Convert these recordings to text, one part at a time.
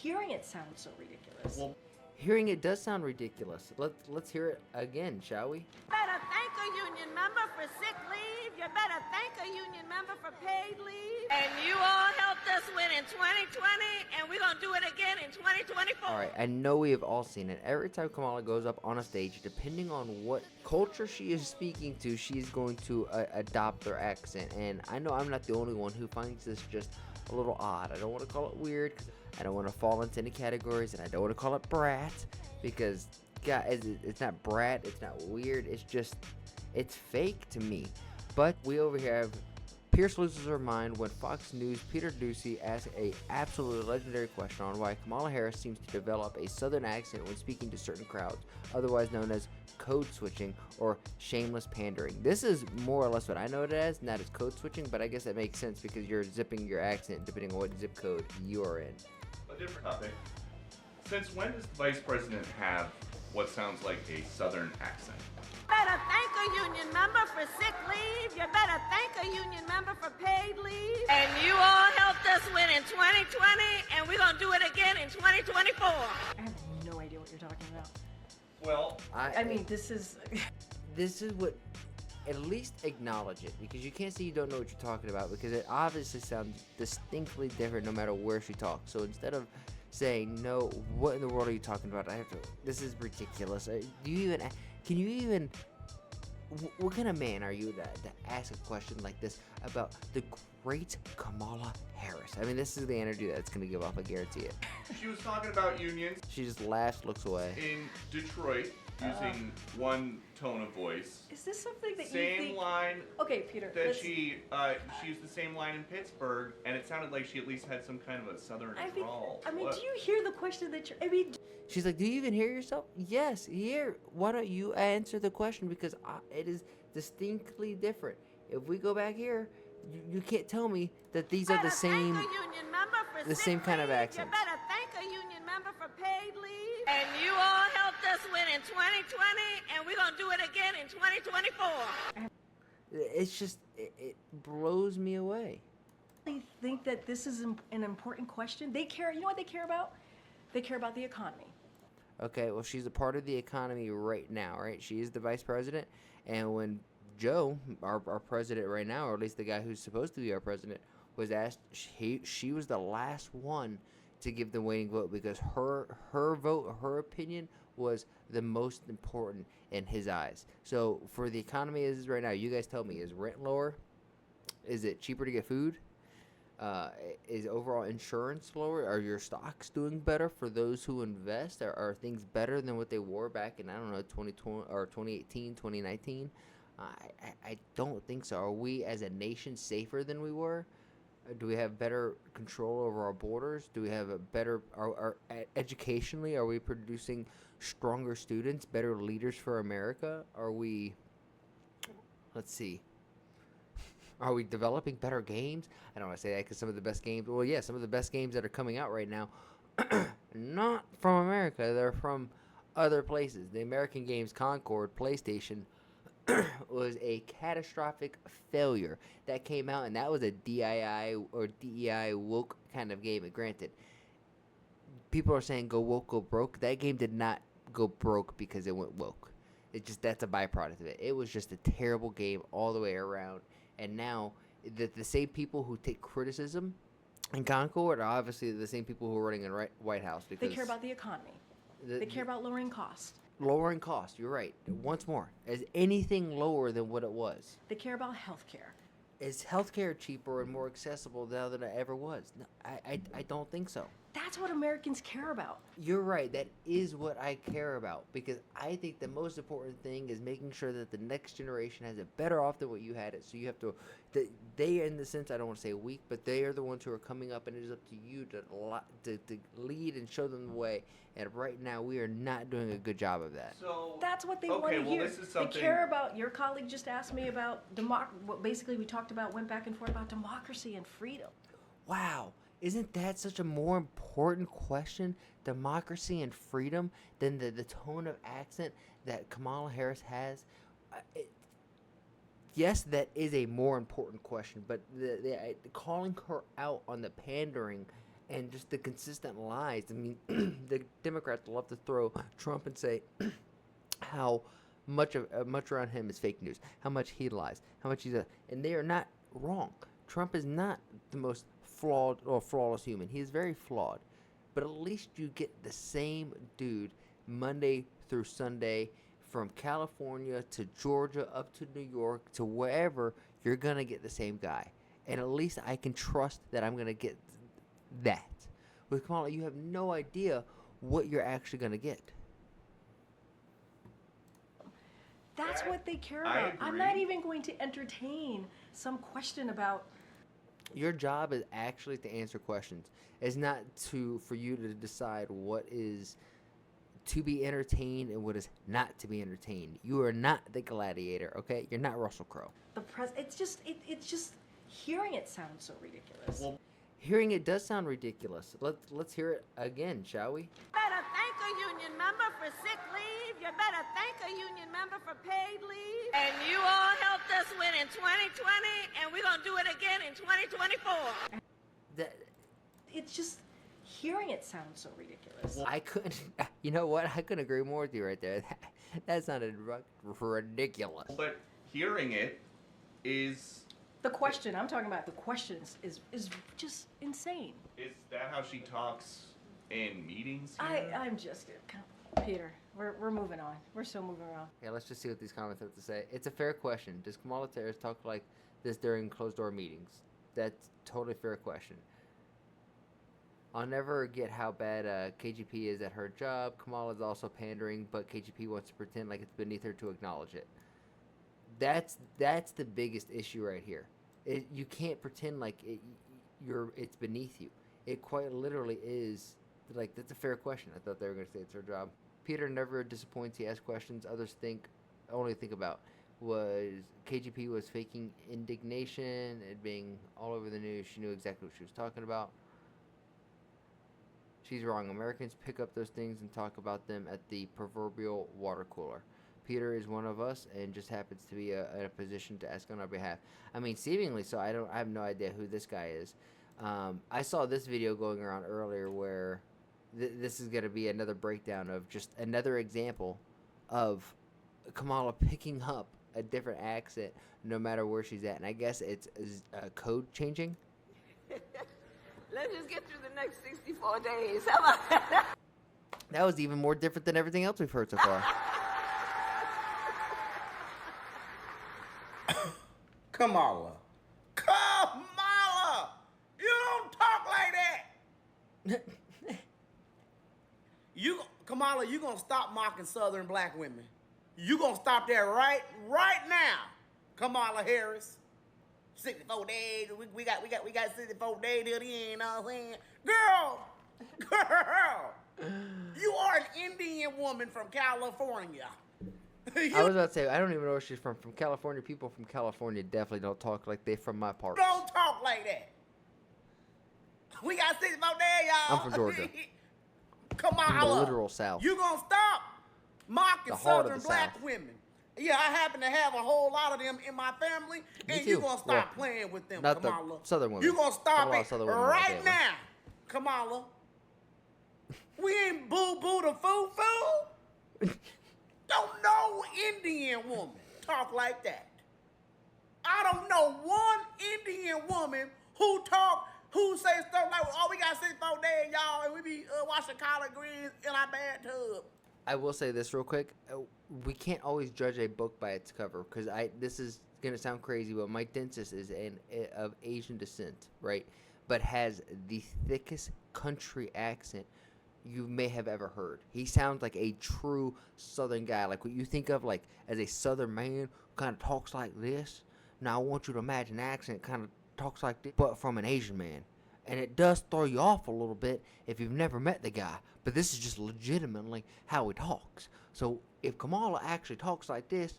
hearing it sounds so ridiculous. Well, hearing it does sound ridiculous. Let's hear it again, shall we? Better thank a union member for sick leave. You better thank a union member for paid leave. And you all helped us win in 2020, and we're going to do it again in 2024. All right, I know we have all seen it. Every time Kamala goes up on a stage, depending on what culture she is speaking to, she is going to adopt their accent. And I know I'm not the only one who finds this just a little odd. I don't want to call it weird, because I don't want to fall into any categories, and I don't want to call it brat, because God, it's not brat, it's not weird, it's fake to me. But we over here have Pierce loses her mind when Fox News' Peter Doocy asks a absolutely legendary question on why Kamala Harris seems to develop a southern accent when speaking to certain crowds, otherwise known as code switching or shameless pandering. This is more or less what I know it as, not as code switching, but I guess that makes sense because you're zipping your accent depending on what zip code you are in. A different topic. Since when does the Vice President have what sounds like a southern accent? Better thank a union member for sick leave. You better thank a union member for paid leave. And you all helped us win in 2020, and we're going to do it again in 2024. I have no idea what you're talking about. Well, I mean, this is... This is what, at least acknowledge it, because you can't say you don't know what you're talking about, because it obviously sounds distinctly different no matter where she talks. So instead of saying, no, what in the world are you talking about? This is ridiculous. Can you even, what kind of man are you to ask a question like this about the great Kamala Harris? I mean, this is the energy that's going to give off, I guarantee it. she was talking about unions She just laughs, looks away. in Detroit using one tone of voice. Is this something that you Same think... line Okay, Peter, that let's... she used the same line in Pittsburgh, and it sounded like she at least had some kind of a southern drawl. I mean, What? do you hear the question that you're... I mean... She's like, do you even hear yourself? Yes, here. Why don't you answer the question? Because it is distinctly different. If we go back here, you can't tell me that these are the same, same kind of accents. You better thank a union member for paid leave. And you all helped us win in 2020, and we're going to do it again in 2024. It's just, it blows me away. I think that this is an important question. They care... You know what they care about? They care about the economy. Okay, well, she's a part of the economy right now, right? She is the vice president, and when Joe, our president right now, or at least the guy who's supposed to be our president, was asked, she was the last one to give the winning vote because her vote, her opinion was the most important in his eyes. So for the economy as is right now, you guys tell me, is rent lower? Is it cheaper to get food? Is overall insurance lower? Are your stocks doing better for those who invest? Are things better than what they were back in, I don't know, 2020 or 2018, 2019? I don't think so. Are we as a nation safer than we were? Do we have better control over our borders? Do we have a better, educationally, are we producing stronger students, better leaders for America? Are we, let's see, are we developing better games? I don't want to say that because some of the best games, well, yeah, some of the best games that are coming out right now, not from America, they're from other places. The American Games Concord PlayStation was a catastrophic failure that came out, and that was a DII or DEI woke kind of game. And granted, people are saying go woke, go broke. That game did not go broke because it went woke. That's a byproduct of it. It was just a terrible game all the way around. And now the same people who take criticism in Concord are obviously the same people who are running in White House because They care about the economy. They care about lowering costs. Lowering costs, you're right. Once more, is anything lower than what it was? They care about health care. Is healthcare cheaper and more accessible now than it ever was? No, I don't think so. That's what Americans care about. You're right. That is what I care about because I think the most important thing is making sure that the next generation has it better off than what you had it. So you have to, they in the sense, I don't want to say weak, but they are the ones who are coming up, and it is up to you to lead and show them the way. And right now, we are not doing a good job of that. So That's what they want to hear. This is something... They care about, your colleague just asked me about, what basically we talked about, went back and forth about democracy and freedom. Wow. Isn't that such a more important question, democracy and freedom, than the tone of accent that Kamala Harris has? Yes, that is a more important question, but the calling her out on the pandering and just the consistent lies. I mean, the Democrats love to throw Trump and say how much around him is fake news, how much he lies, how much he's and they are not wrong. Trump is not the most flawed or flawless human. He is very flawed, but at least you get the same dude Monday through Sunday, from California to Georgia up to New York to wherever. You're gonna get the same guy, and at least I can trust that I'm gonna get that. With Kamala, you have no idea what you're actually gonna get. That's what they care I about. I'm not agree. even going to entertain some question about. Your job is actually to answer questions. It's not for you to decide what is to be entertained and what is not to be entertained. You are not the gladiator, okay? You're not Russell Crowe. It's just hearing it sounds so ridiculous. Well, Hearing it does sound ridiculous. Let's hear it again, shall we? Better thank a union member for sick leave. You better thank a union member for paid leave. And you all helped us win in 2020, and we're going to do it again in 2024. That It's just hearing it sounds so ridiculous. I couldn't. You know what? I couldn't agree more with you right there. That sounded ridiculous. but hearing it is The question I'm talking about, the question is just insane. that how she talks in meetings? Here? I'm just Peter. We're moving on. We're still moving around. Yeah, let's just see what these comments have to say. It's a fair question. Does Kamala Harris talk like this during closed-door meetings? That's totally fair question. I'll never get how bad KGP is at her job. Kamala is also pandering, but KGP wants to pretend like it's beneath her to acknowledge it. That's the biggest issue right here. You can't pretend like it's beneath you. It quite literally is. Like, that's a fair question. I thought they were going to say it's her job. Peter never disappoints. He asks questions others only think about. Was KGP was faking indignation and being all over the news. She knew exactly what she was talking about. She's wrong. Americans pick up those things and talk about them at the proverbial water cooler. Peter is one of us and just happens to be in a position to ask on our behalf. I mean, seemingly so. I have no idea who this guy is. I saw this video going around earlier where this is going to be another breakdown of just another example of Kamala picking up a different accent no matter where she's at. And I guess it's code changing. Let's just get through the next 64 days. How about that? That was even more different than everything else we've heard so far. Kamala. Kamala! You don't talk like that! Kamala, you gonna stop mocking Southern black women. You gonna stop that right now, Kamala Harris. 64 days, we got 64 days till the end, you know what I'm saying? Girl, you are an Indian woman from California. I was about to say, I don't even know where she's from. From California, people from California definitely don't talk like they from my parts. Don't talk like that. We got 64 days, y'all. I'm from Georgia. Kamala, the literal South. You gonna stop mocking The heart of Southern the black South. women? Yeah, I happen to have a whole lot of them in my family, and you too. gonna stop Well, playing with them, not the Kamala. Southern women. You gonna Not a stop lot of it Southern women in my right family. now, Kamala. We ain't boo-boo the foo-foo. Don't no Indian woman talk like that. I don't know one Indian woman who say stuff like, oh, we got 64 days, y'all, and we be washing collard greens in our bathtub. I will say this real quick. We can't always judge a book by its cover, because this is going to sound crazy, but my dentist is of Asian descent, right? But has the thickest country accent you may have ever heard. He sounds like a true Southern guy, like what you think of like as a Southern man who kind of talks like this. Now I want you to imagine an accent kind of talks like this, but from an Asian man. And it does throw you off a little bit if you've never met the guy, but this is just legitimately how he talks. So if Kamala actually talks like this,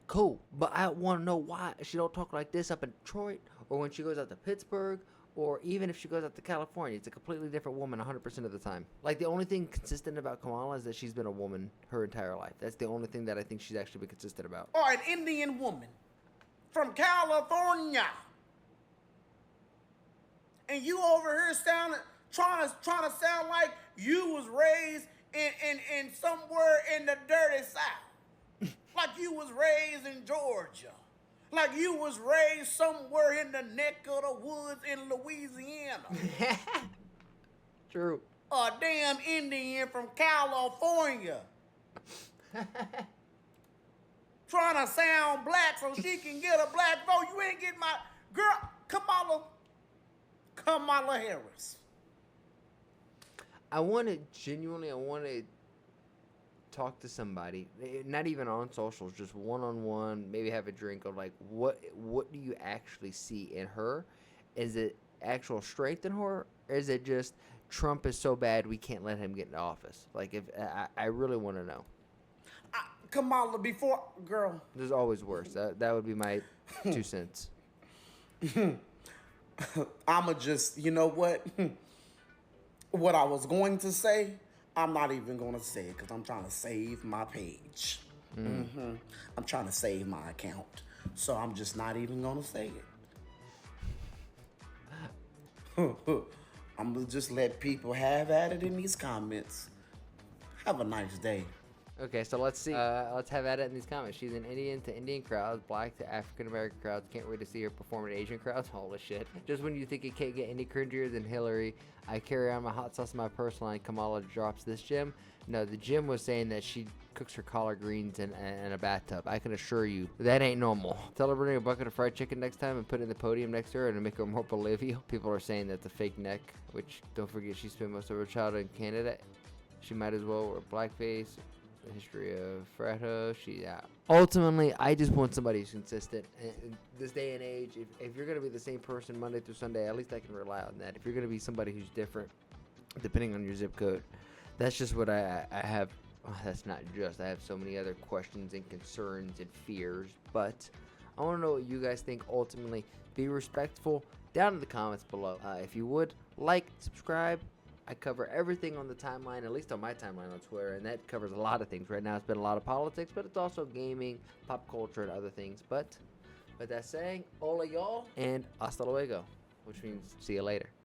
cool. But I want to know why she don't talk like this up in Detroit, or when she goes out to Pittsburgh, or even if she goes out to California. It's a completely different woman 100% of the time. Like, the only thing consistent about Kamala is that she's been a woman her entire life. That's the only thing that I think she's actually been consistent about. Or an Indian woman from California. And you over here trying to sound like you was raised in somewhere in the dirty South. Like you was raised in Georgia. Like you was raised somewhere in the neck of the woods in Louisiana. True. A damn Indian from California. Trying to sound black so she can get a black vote. You ain't getting my girl, Kamala Harris. I want to talk to somebody, not even on socials, just one-on-one, maybe have a drink of like, what do you actually see in her? Is it actual strength in her? Or is it just Trump is so bad we can't let him get into office? Like, if I really want to know. Kamala, before, girl. There's always worse. That would be my 2 cents. I'ma just, you know what? What I was going to say, I'm not even going to say it because I'm trying to save my page. I'm trying to save my account. So I'm just not even going to say it. I'm going to just let people have at it in these comments. Have a nice day. Okay, so let's see. Let's have at it in these comments. She's an Indian to Indian crowds, black to African American crowds. Can't wait to see her perform at Asian crowds. Holy shit. Just when you think it can't get any cringier than Hillary, I carry on my hot sauce in my purse line. Kamala drops this gem. No, the gym was saying that she cooks her collard greens in a bathtub. I can assure you, that ain't normal. Tell her to bring a bucket of fried chicken next time and put it in the podium next to her and make her more bolivial. People are saying that's a fake neck, which, don't forget, she spent most of her childhood in Canada. She might as well wear blackface. The history of Fredo, ultimately, I just want somebody who's consistent. In this day and age, if you're going to be the same person Monday through Sunday, at least I can rely on that. If you're going to be somebody who's different, depending on your zip code, that's just what I have. Oh, that's not just. I have so many other questions and concerns and fears, but I want to know what you guys think. Ultimately, be respectful down in the comments below. If you would, like, subscribe. I cover everything on the timeline, at least on my timeline on Twitter, and that covers a lot of things. Right now it's been a lot of politics, but it's also gaming, pop culture, and other things. But with that saying, hola y'all, and hasta luego, which means see you later.